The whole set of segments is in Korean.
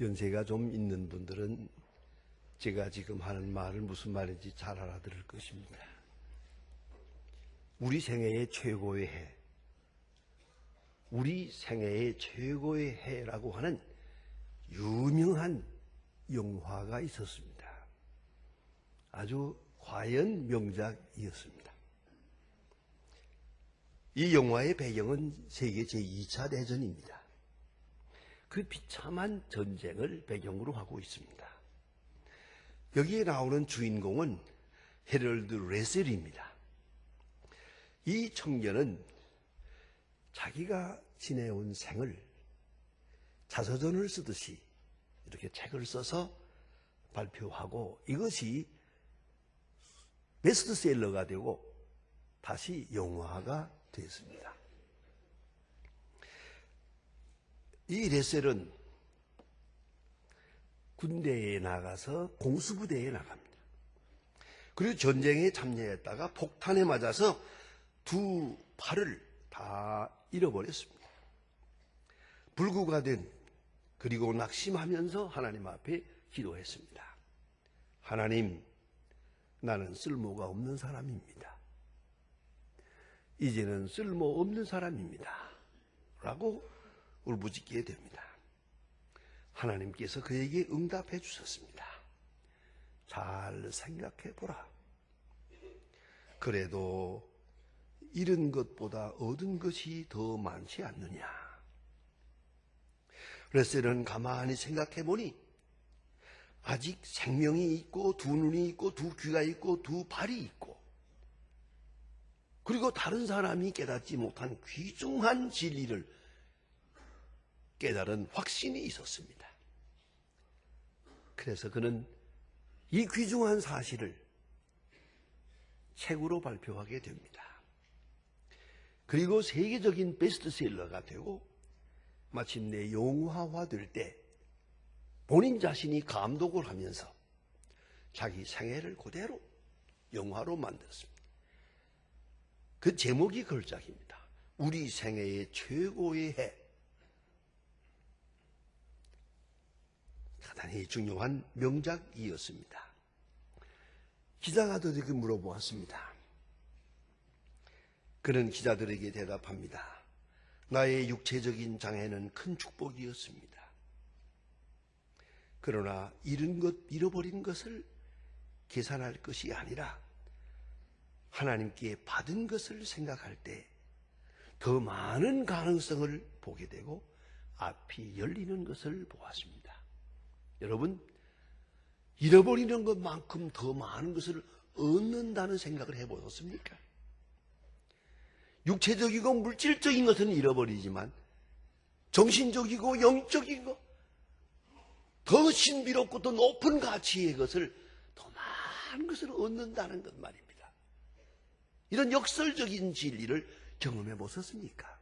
연세가 좀 있는 분들은 제가 지금 하는 말을 무슨 말인지 잘 알아들을 것입니다. 우리 생애의 최고의 해, 우리 생애의 최고의 해라고 하는 유명한 영화가 있었습니다. 아주 과연 명작이었습니다. 이 영화의 배경은 세계 제2차 대전입니다. 그 비참한 전쟁을 배경으로 하고 있습니다. 여기에 나오는 주인공은 헤럴드 레셀입니다. 이 청년은 자기가 지내온 생을 자서전을 쓰듯이 이렇게 책을 써서 발표하고 이것이 베스트셀러가 되고 다시 영화가 됐습니다. 이 레셀은 군대에 나가서 공수부대에 나갑니다. 그리고 전쟁에 참여했다가 폭탄에 맞아서 두 팔을 다 잃어버렸습니다. 불구가 된 그리고 낙심하면서 하나님 앞에 기도했습니다. 하나님, 나는 쓸모가 없는 사람입니다. 이제는 쓸모없는 사람입니다. 라고 울부짖게 됩니다. 하나님께서 그에게 응답해 주셨습니다. 잘 생각해 보라. 그래도 잃은 것보다 얻은 것이 더 많지 않느냐. 레셀은 가만히 생각해 보니 아직 생명이 있고 두 눈이 있고 두 귀가 있고 두 발이 있고 그리고 다른 사람이 깨닫지 못한 귀중한 진리를 깨달은 확신이 있었습니다. 그래서 그는 이 귀중한 사실을 책으로 발표하게 됩니다. 그리고 세계적인 베스트셀러가 되고 마침내 영화화될 때 본인 자신이 감독을 하면서 자기 생애를 그대로 영화로 만들었습니다. 그 제목이 걸작입니다. 우리 생애의 최고의 해. 대단히 중요한 명작이었습니다. 기자가 그에게 물어보았습니다. 그는 기자들에게 대답합니다. 나의 육체적인 장애는 큰 축복이었습니다. 그러나 잃어버린 것을 계산할 것이 아니라 하나님께 받은 것을 생각할 때 더 많은 가능성을 보게 되고 앞이 열리는 것을 보았습니다. 여러분, 잃어버리는 것만큼 더 많은 것을 얻는다는 생각을 해보셨습니까? 육체적이고 물질적인 것은 잃어버리지만 정신적이고 영적인 것, 더 신비롭고 더 높은 가치의 것을 더 많은 것을 얻는다는 것 말입니다. 이런 역설적인 진리를 경험해 보셨습니까?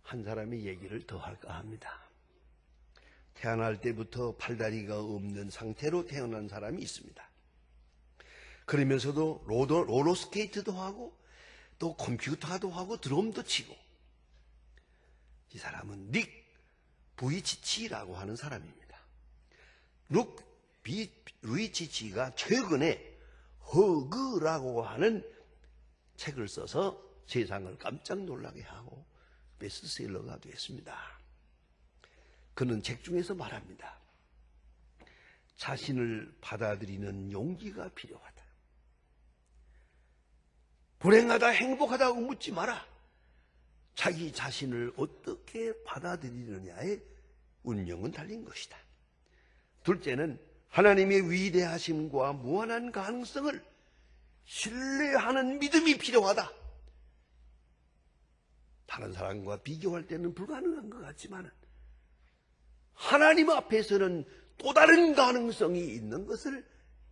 한 사람이 얘기를 더 할까 합니다. 태어날 때부터 팔다리가 없는 상태로 태어난 사람이 있습니다. 그러면서도 롤러스케이트도 하고 또 컴퓨터도 하고 드럼도 치고, 이 사람은 닉 부이치치라고 하는 사람입니다. 루이치치가 최근에 허그라고 하는 책을 써서 세상을 깜짝 놀라게 하고 베스트셀러가 됐습니다. 그는 책 중에서 말합니다. 자신을 받아들이는 용기가 필요하다. 불행하다, 행복하다고 묻지 마라. 자기 자신을 어떻게 받아들이느냐에 운명은 달린 것이다. 둘째는 하나님의 위대하심과 무한한 가능성을 신뢰하는 믿음이 필요하다. 다른 사람과 비교할 때는 불가능한 것 같지만 하나님 앞에서는 또 다른 가능성이 있는 것을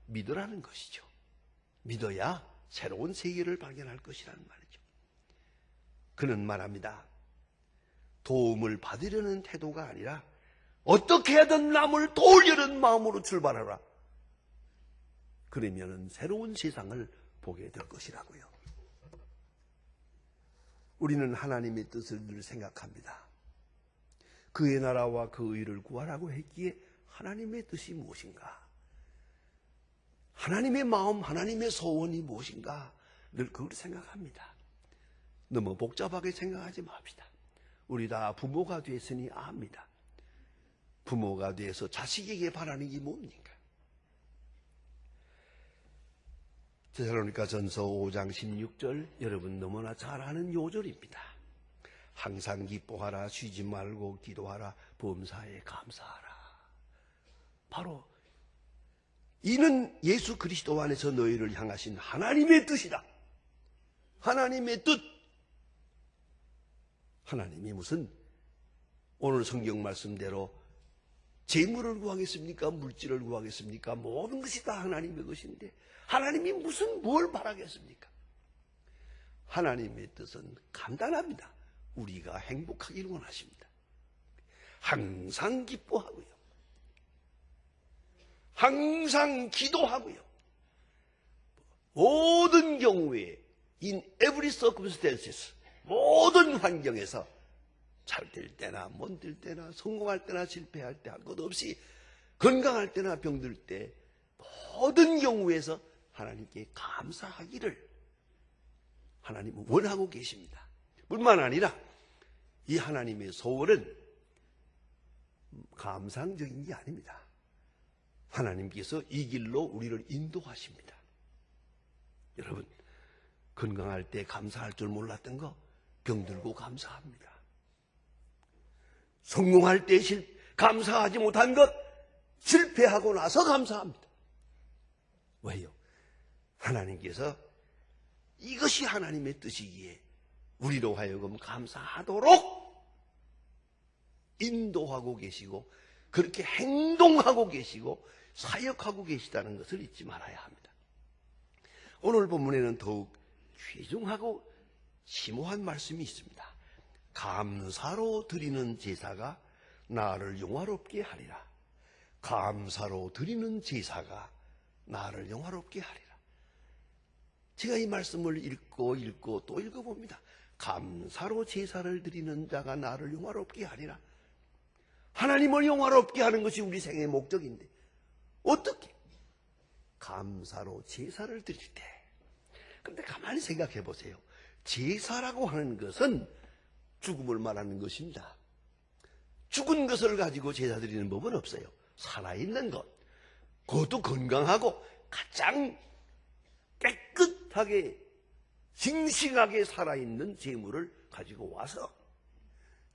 믿으라는 것이죠. 믿어야 새로운 세계를 발견할 것이라는 말이죠. 그는 말합니다. 도움을 받으려는 태도가 아니라 어떻게 하든 남을 도우려는 마음으로 출발하라. 그러면 새로운 세상을 보게 될 것이라고요. 우리는 하나님의 뜻을 늘 생각합니다. 그의 나라와 그 의를 구하라고 했기에 하나님의 뜻이 무엇인가? 하나님의 마음, 하나님의 소원이 무엇인가? 늘 그걸 생각합니다. 너무 복잡하게 생각하지 맙시다. 우리 다 부모가 됐으니 압니다. 부모가 돼서 자식에게 바라는 게 뭡니까? 데살로니가 전서 5장 16절, 여러분 너무나 잘 아는 요절입니다. 항상 기뻐하라, 쉬지 말고 기도하라, 범사에 감사하라. 바로 이는 예수 그리스도 안에서 너희를 향하신 하나님의 뜻이다. 하나님의 뜻. 하나님이 무슨 오늘 성경 말씀대로 재물을 구하겠습니까? 물질을 구하겠습니까? 모든 것이 다 하나님의 것인데 하나님이 무슨 뭘 바라겠습니까? 하나님의 뜻은 간단합니다. 우리가 행복하기를 원하십니다. 항상 기뻐하고요. 항상 기도하고요. 모든 경우에 in every circumstances, 모든 환경에서 잘 될 때나 못 될 때나 성공할 때나 실패할 때 할 것 없이 건강할 때나 병들 때 모든 경우에서 하나님께 감사하기를 하나님은 원하고 계십니다. 뿐만 아니라 이 하나님의 소원은 감상적인 게 아닙니다. 하나님께서 이 길로 우리를 인도하십니다. 여러분, 건강할 때 감사할 줄 몰랐던 거 병들고 감사합니다. 성공할 때 감사하지 못한 것 실패하고 나서 감사합니다. 왜요? 하나님께서 이것이 하나님의 뜻이기에 우리로 하여금 감사하도록 인도하고 계시고 그렇게 행동하고 계시고 사역하고 계시다는 것을 잊지 말아야 합니다. 오늘 본문에는 더욱 귀중하고 심오한 말씀이 있습니다. 감사로 드리는 제사가 나를 영화롭게 하리라. 감사로 드리는 제사가 나를 영화롭게 하리라. 제가 이 말씀을 읽고 또 읽어봅니다. 감사로 제사를 드리는 자가 나를 영화롭게 하리라. 하나님을 영화롭게 하는 것이 우리 생애의 목적인데 어떻게? 감사로 제사를 드릴 때. 그런데 가만히 생각해 보세요. 제사라고 하는 것은 죽음을 말하는 것입니다. 죽은 것을 가지고 제사 드리는 법은 없어요. 살아있는 것, 그것도 건강하고 가장 깨끗하게 싱싱하게 살아있는 제물을 가지고 와서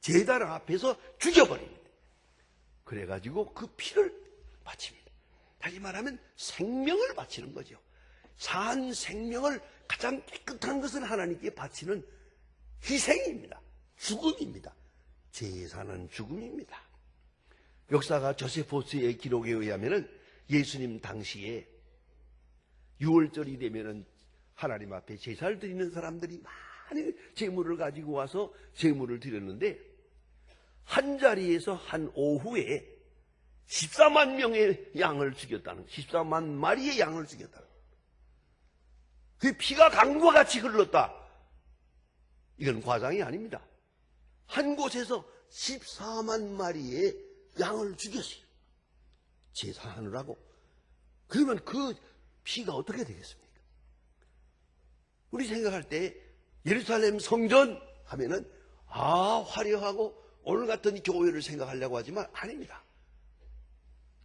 제단 앞에서 죽여버립니다. 그래가지고 그 피를 바칩니다. 다시 말하면 생명을 바치는 거죠. 산 생명을 가장 깨끗한 것을 하나님께 바치는 희생입니다. 죽음입니다. 제사는 죽음입니다. 역사가 조세포스의 기록에 의하면 예수님 당시에 6월절이 되면은 하나님 앞에 제사를 드리는 사람들이 많이 제물을 가지고 와서 제물을 드렸는데 한 자리에서 한 오후에 14만 명의 양을 죽였다는, 14만 마리의 양을 죽였다는. 그 피가 강과 같이 흘렀다. 이건 과장이 아닙니다. 한 곳에서 14만 마리의 양을 죽였어요. 제사하느라고. 그러면 그 피가 어떻게 되겠습니까? 우리 생각할 때 예루살렘 성전 하면은 화려하고 오늘 같은 교회를 생각하려고 하지만 아닙니다.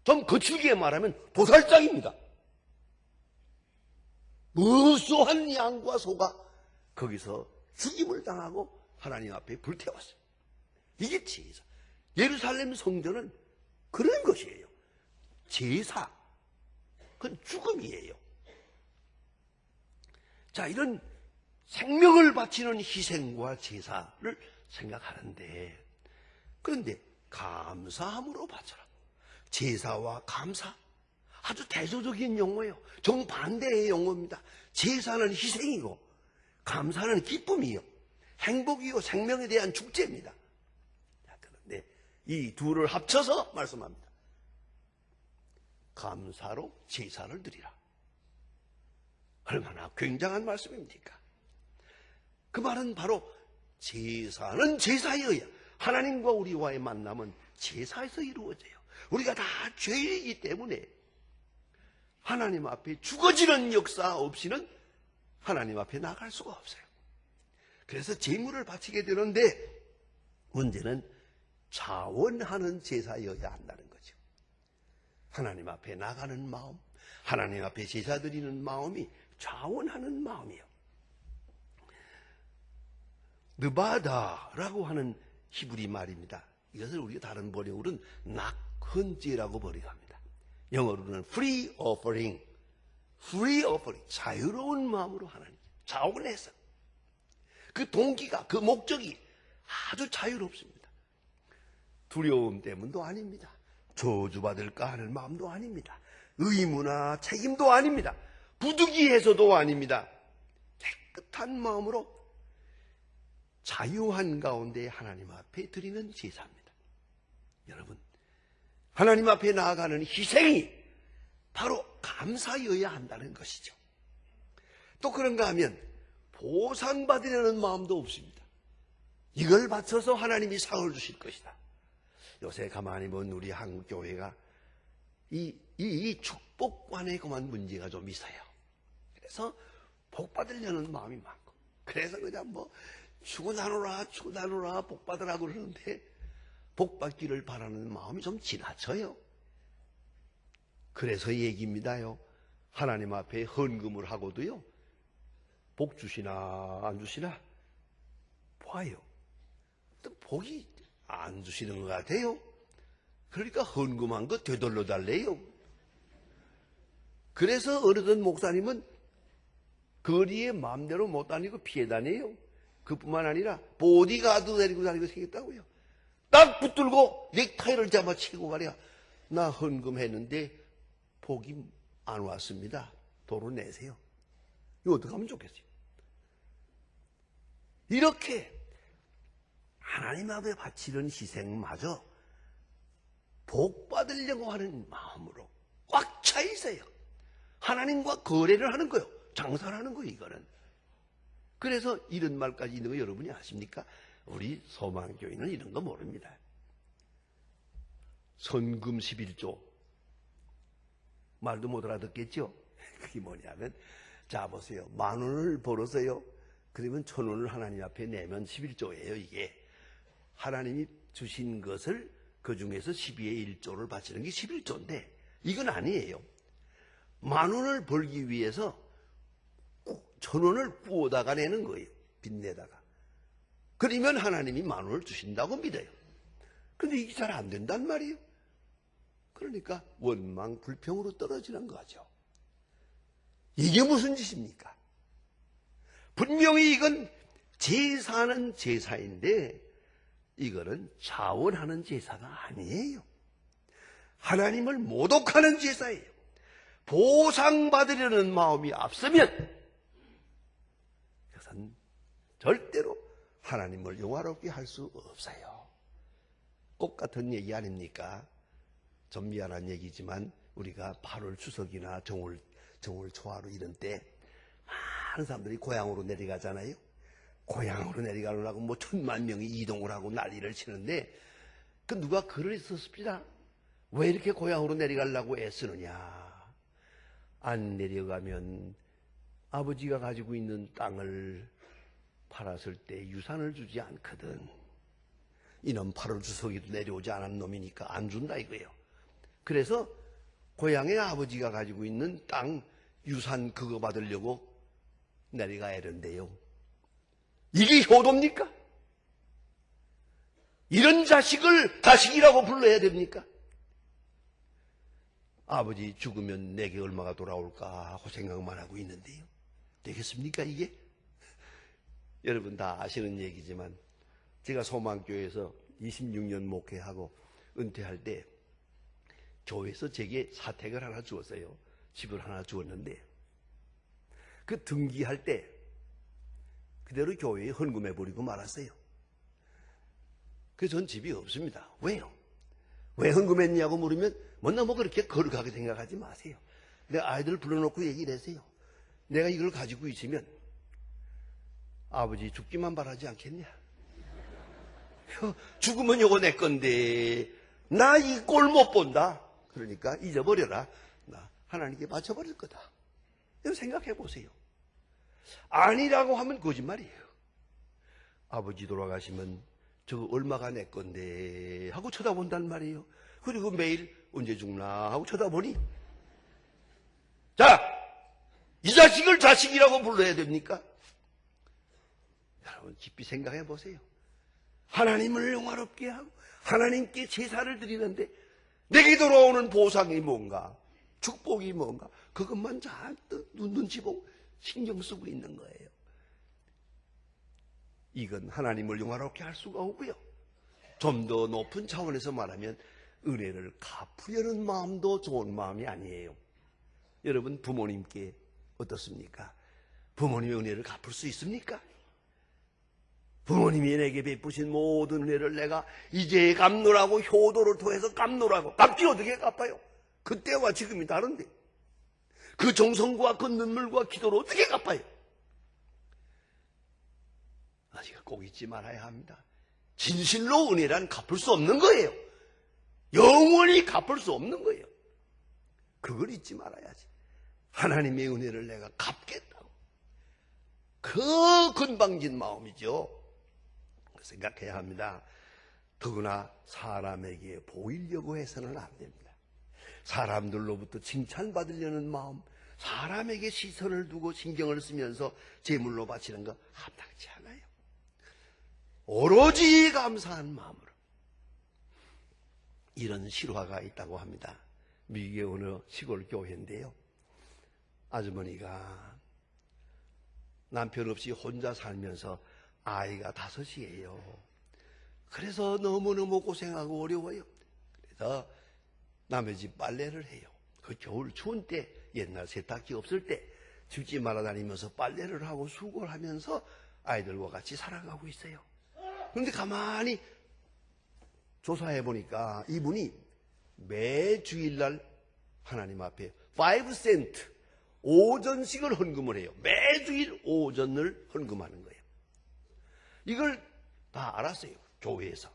좀 거칠게 말하면 도살장입니다. 무수한 양과 소가 거기서 죽임을 당하고 하나님 앞에 불태웠어요. 이게 제사. 예루살렘 성전은 그런 것이에요. 제사. 그건 죽음이에요. 자, 이런 생명을 바치는 희생과 제사를 생각하는데, 그런데 감사함으로 바쳐라. 제사와 감사. 아주 대조적인 용어예요. 정반대의 용어입니다. 제사는 희생이고 감사는 기쁨이요. 행복이요. 생명에 대한 축제입니다. 그런데 이 둘을 합쳐서 말씀합니다. 감사로 제사를 드리라. 얼마나 굉장한 말씀입니까? 그 말은 바로 제사는 제사에 의해 하나님과 우리와의 만남은 제사에서 이루어져요. 우리가 다 죄인이기 때문에 하나님 앞에 죽어지는 역사 없이는 하나님 앞에 나갈 수가 없어요. 그래서 제물을 바치게 되는데 문제는 자원하는 제사여야 한다는 거죠. 하나님 앞에 나가는 마음, 하나님 앞에 제사 드리는 마음이 자원하는 마음이에요. 느바다라고 하는 히브리 말입니다. 이것을 우리가 다른 번역으로는 낙헌제라고 번역합니다. 영어로는 free offering, 자유로운 마음으로 하나님 자원해서 그 동기가, 그 목적이 아주 자유롭습니다. 두려움 때문도 아닙니다. 저주받을까 하는 마음도 아닙니다. 의무나 책임도 아닙니다. 부득이해서도 아닙니다. 깨끗한 마음으로 자유한 가운데 하나님 앞에 드리는 제사입니다. 여러분, 하나님 앞에 나아가는 희생이 바로 감사여야 한다는 것이죠. 또 그런가 하면 보상받으려는 마음도 없습니다. 이걸 바쳐서 하나님이 상을 주실 것이다. 요새 가만히 보면 우리 한국 교회가 이 축복관에 그만 문제가 좀 있어요. 그래서 복 받으려는 마음이 많고, 그래서 그냥 주고 나누라 복 받으라고 그러는데 복 받기를 바라는 마음이 좀 지나쳐요. 그래서 얘기입니다요. 하나님 앞에 헌금을 하고도요, 복 주시나 안 주시나 봐요. 또 복이 안 주시는 것 같아요. 그러니까 헌금한 거 되돌려 달래요. 그래서 어느덧 목사님은 거리에 마음대로 못 다니고 피해 다녀요. 그뿐만 아니라 보디가드 데리고 다니고 생겼다고요. 딱 붙들고 넥타이를 잡아치고 말이야. 나 헌금했는데 복이 안 왔습니다. 도로 내세요. 이거 어떻게 하면 좋겠어요? 이렇게 하나님 앞에 바치는 희생마저 복 받으려고 하는 마음으로 꽉 차 있어요. 하나님과 거래를 하는 거예요. 장사를 하는 거예요, 이거는. 그래서 이런 말까지 있는 거 여러분이 아십니까? 우리 소망교회는 이런 거 모릅니다. 선금 11조. 말도 못 알아듣겠죠? 그게 뭐냐면, 자, 보세요. 10,000원을 벌어서요. 그러면 1,000원을 하나님 앞에 내면 11조예요, 이게. 하나님이 주신 것을 그 중에서 12의 1조를 바치는 게 11조인데, 이건 아니에요. 10,000원을 벌기 위해서 1,000원을 구워다가 내는 거예요. 빚내다가. 그러면 하나님이 10,000원을 주신다고 믿어요. 그런데 이게 잘 안 된단 말이에요. 그러니까 원망 불평으로 떨어지는 거죠. 이게 무슨 짓입니까? 분명히 이건 제사는 제사인데 이거는 자원하는 제사가 아니에요. 하나님을 모독하는 제사예요. 보상받으려는 마음이 앞서면 그것은 절대로 하나님을 영화롭게 할 수 없어요. 똑같은 얘기 아닙니까? 좀 미안한 얘기지만 우리가 8월 추석이나 정월 초하루 이런 때 많은 사람들이 고향으로 내려가잖아요. 고향으로 내려가려고 1,000만 명이 이동을 하고 난리를 치는데 그 누가 글을 썼습니다. 왜 이렇게 고향으로 내려가려고 애쓰느냐. 안 내려가면 아버지가 가지고 있는 땅을 팔았을 때 유산을 주지 않거든. 이놈 8월 추석에도 내려오지 않은 놈이니까 안 준다 이거예요. 그래서 고향의 아버지가 가지고 있는 땅 유산 그거 받으려고 내려가야 되는데요. 이게 효도입니까? 이런 자식을 자식이라고 불러야 됩니까? 아버지 죽으면 내게 얼마가 돌아올까 하고 생각만 하고 있는데요. 되겠습니까 이게? 여러분 다 아시는 얘기지만 제가 소망교회에서 26년 목회하고 은퇴할 때 교회에서 제게 사택을 하나 주었어요. 집을 하나 주었는데 그 등기할 때 그대로 교회에 헌금해버리고 말았어요. 그래서 전 집이 없습니다. 왜요? 왜 헌금했냐고 물으면 뭔가 그렇게 거룩하게 생각하지 마세요. 내 아이들 불러놓고 얘기를 하세요. 내가 이걸 가지고 있으면 아버지 죽기만 바라지 않겠냐? 죽으면 요거 내 건데 나 이 꼴 못 본다. 그러니까 잊어버려라. 나 하나님께 바쳐버릴 거다. 이거 생각해 보세요. 아니라고 하면 거짓말이에요. 아버지 돌아가시면 저거 얼마가 내 건데 하고 쳐다본단 말이에요. 그리고 매일 언제 죽나 하고 쳐다보니, 자, 이 자식을 자식이라고 불러야 됩니까? 여러분 깊이 생각해 보세요. 하나님을 영화롭게 하고 하나님께 제사를 드리는데 내게 돌아오는 보상이 뭔가, 축복이 뭔가, 그것만 잔뜩 눈치 보고 신경 쓰고 있는 거예요. 이건 하나님을 영화롭게 할 수가 없고요. 좀 더 높은 차원에서 말하면 은혜를 갚으려는 마음도 좋은 마음이 아니에요. 여러분 부모님께 어떻습니까? 부모님의 은혜를 갚을 수 있습니까? 부모님이 내게 베푸신 모든 은혜를 내가 이제 갚노라고 효도를 통해서 갚노라고, 갚지 어떻게 갚아요? 그때와 지금이 다른데 그 정성과 그 눈물과 기도를 어떻게 갚아요? 아직 꼭 잊지 말아야 합니다. 진실로 은혜란 갚을 수 없는 거예요. 영원히 갚을 수 없는 거예요. 그걸 잊지 말아야지. 하나님의 은혜를 내가 갚겠다고. 그 건방진 마음이죠. 생각해야 합니다. 더구나 사람에게 보이려고 해서는 안 됩니다. 사람들로부터 칭찬받으려는 마음, 사람에게 시선을 두고 신경을 쓰면서 제물로 바치는 거 합당치 않아요. 오로지 감사한 마음으로. 이런 실화가 있다고 합니다. 미국의 어느 시골 교회인데요. 아주머니가 남편 없이 혼자 살면서 아이가 5이에요. 그래서 너무너무 고생하고 어려워요. 그래서 남의 집 빨래를 해요. 그 겨울 추운 때, 옛날 세탁기 없을 때 집집마다 다니면서 빨래를 하고 수고를 하면서 아이들과 같이 살아가고 있어요. 그런데 가만히 조사해 보니까 이분이 매 주일날 하나님 앞에 5센트 오전씩을 헌금을 해요. 매주일 오전을 헌금하는 거예요. 이걸 다 알았어요. 교회에서.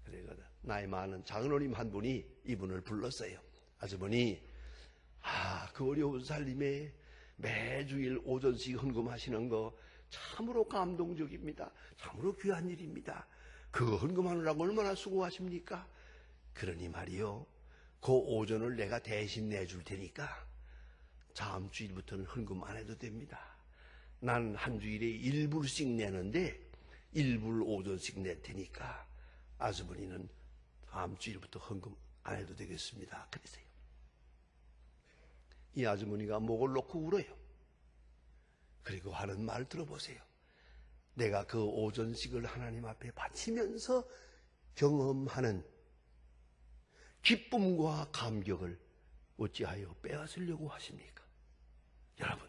그래서 나이 많은 장로님 한 분이 이분을 불렀어요. 아주머니, 그 어려운 살림에 매주일 오전씩 헌금하시는 거 참으로 감동적입니다. 참으로 귀한 일입니다. 그거 헌금하느라고 얼마나 수고하십니까? 그러니 말이요, 그 오전을 내가 대신 내줄 테니까 다음 주일부터는 헌금 안 해도 됩니다. 난 한 주일에 1불씩 내는데 1불 오전씩 낼 테니까 아주머니는 다음 주일부터 헌금 안 해도 되겠습니다. 그러세요. 이 아주머니가 목을 놓고 울어요. 그리고 하는 말 들어보세요. 내가 그 오전식을 하나님 앞에 바치면서 경험하는 기쁨과 감격을 어찌하여 빼앗으려고 하십니까? 여러분,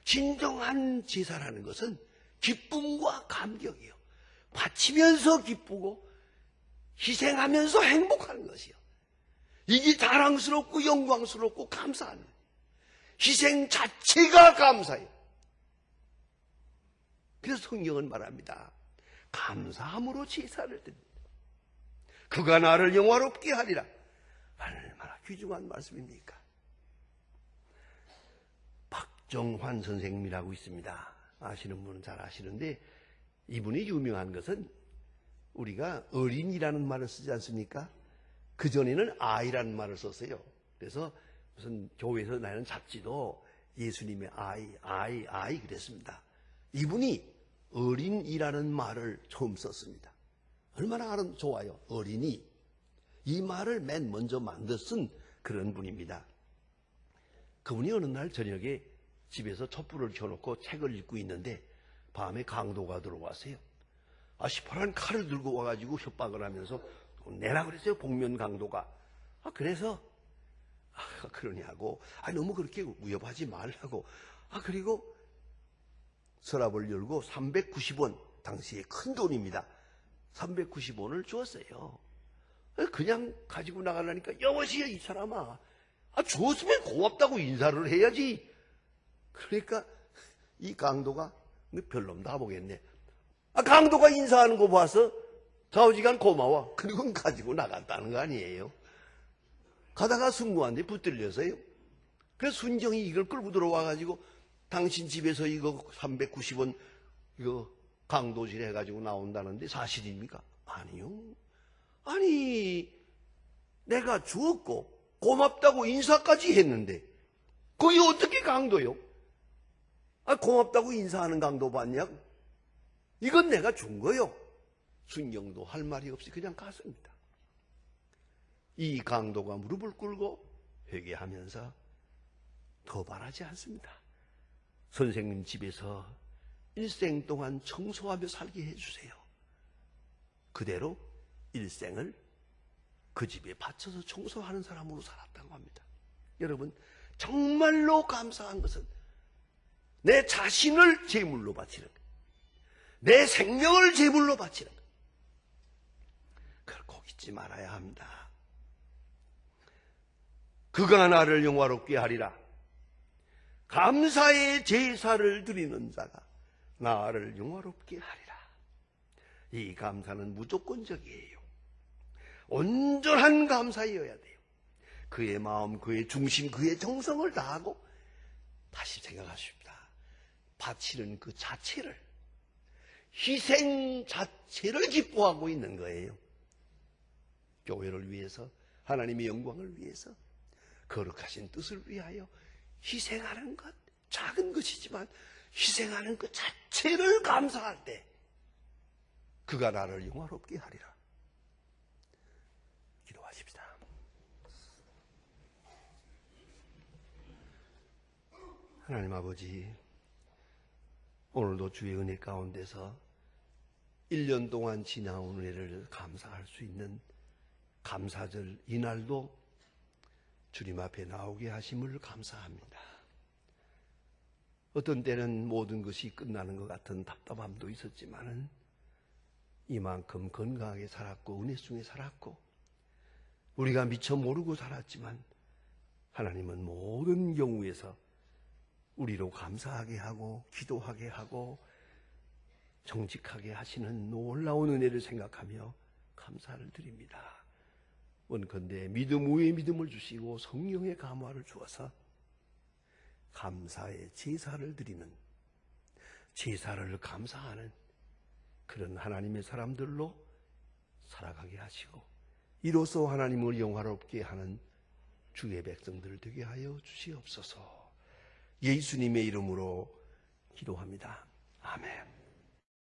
진정한 제사라는 것은 기쁨과 감격이요. 바치면서 기쁘고 희생하면서 행복하는 것이요. 이게 자랑스럽고 영광스럽고 감사한 거예요. 희생 자체가 감사해요. 그래서 성경은 말합니다. 감사함으로 제사를 드립니다. 그가 나를 영화롭게 하리라. 얼마나 귀중한 말씀입니까? 박정환 선생님이라고 있습니다. 아시는 분은 잘 아시는데 이분이 유명한 것은 우리가 어린이라는 말을 쓰지 않습니까? 그전에는 아이라는 말을 썼어요. 그래서 무슨 교회에서 나는 잡지도 예수님의 아이 그랬습니다. 이분이 어린이라는 말을 처음 썼습니다. 얼마나 좋아요. 어린이. 이 말을 맨 먼저 만들어 쓴 그런 분입니다. 그분이 어느 날 저녁에 집에서 촛불을 켜놓고 책을 읽고 있는데 밤에 강도가 들어왔어요. 시퍼런 칼을 들고 와가지고 협박을 하면서 내라 그랬어요. 복면 강도가. 그래서 그러냐고. 너무 그렇게 위협하지 말라고. 그리고 서랍을 열고 390원, 당시에 큰 돈입니다. 390원을 주었어요. 그냥 가지고 나가려니까 여보시오 이 사람아. 주었으면 고맙다고 인사를 해야지. 그러니까 이 강도가 별놈 다 보겠네. 강도가 인사하는 거 봐서 좌우지간 고마워. 그리고 가지고 나갔다는 거 아니에요. 가다가 승무원한테 붙들려서요. 그래서 순정이 이걸 끌고 들어와가지고 당신 집에서 이거 390원 이거 강도질 해가지고 나온다는데 사실입니까? 아니요. 아니 내가 주었고 고맙다고 인사까지 했는데 그게 어떻게 강도요? 고맙다고 인사하는 강도 봤냐고? 이건 내가 준 거요. 순경도 할 말이 없이 그냥 갔습니다. 이 강도가 무릎을 꿇고 회개하면서 더 바라지 않습니다. 선생님 집에서 일생 동안 청소하며 살게 해주세요. 그대로 일생을 그 집에 바쳐서 청소하는 사람으로 살았다고 합니다. 여러분, 정말로 감사한 것은 내 자신을 제물로 바치는 것, 내 생명을 제물로 바치는 것. 그걸 꼭 잊지 말아야 합니다. 그가 나를 영화롭게 하리라. 감사의 제사를 드리는 자가 나를 영화롭게 하리라. 이 감사는 무조건적이에요. 온전한 감사여야 돼요. 그의 마음, 그의 중심, 그의 정성을 다하고 다시 생각하십시다. 바치는 그 자체를, 희생 자체를 기뻐하고 있는 거예요. 교회를 위해서, 하나님의 영광을 위해서, 거룩하신 뜻을 위하여 희생하는 것, 작은 것이지만 희생하는 것 자체를 감사할 때 그가 나를 영화롭게 하리라. 기도하십시다. 하나님 아버지, 오늘도 주의 은혜 가운데서 1년 동안 지나온 은혜를 감사할 수 있는 감사절 이날도 주님 앞에 나오게 하심을 감사합니다. 어떤 때는 모든 것이 끝나는 것 같은 답답함도 있었지만은 이만큼 건강하게 살았고 은혜 중에 살았고 우리가 미처 모르고 살았지만 하나님은 모든 경우에서 우리로 감사하게 하고 기도하게 하고 정직하게 하시는 놀라운 은혜를 생각하며 감사를 드립니다. 원컨대 믿음 위에 믿음을 주시고 성령의 감화를 주어서 감사의 제사를 드리는, 제사를 감사하는 그런 하나님의 사람들로 살아가게 하시고 이로써 하나님을 영화롭게 하는 주의 백성들 되게 하여 주시옵소서. 예수님의 이름으로 기도합니다. 아멘.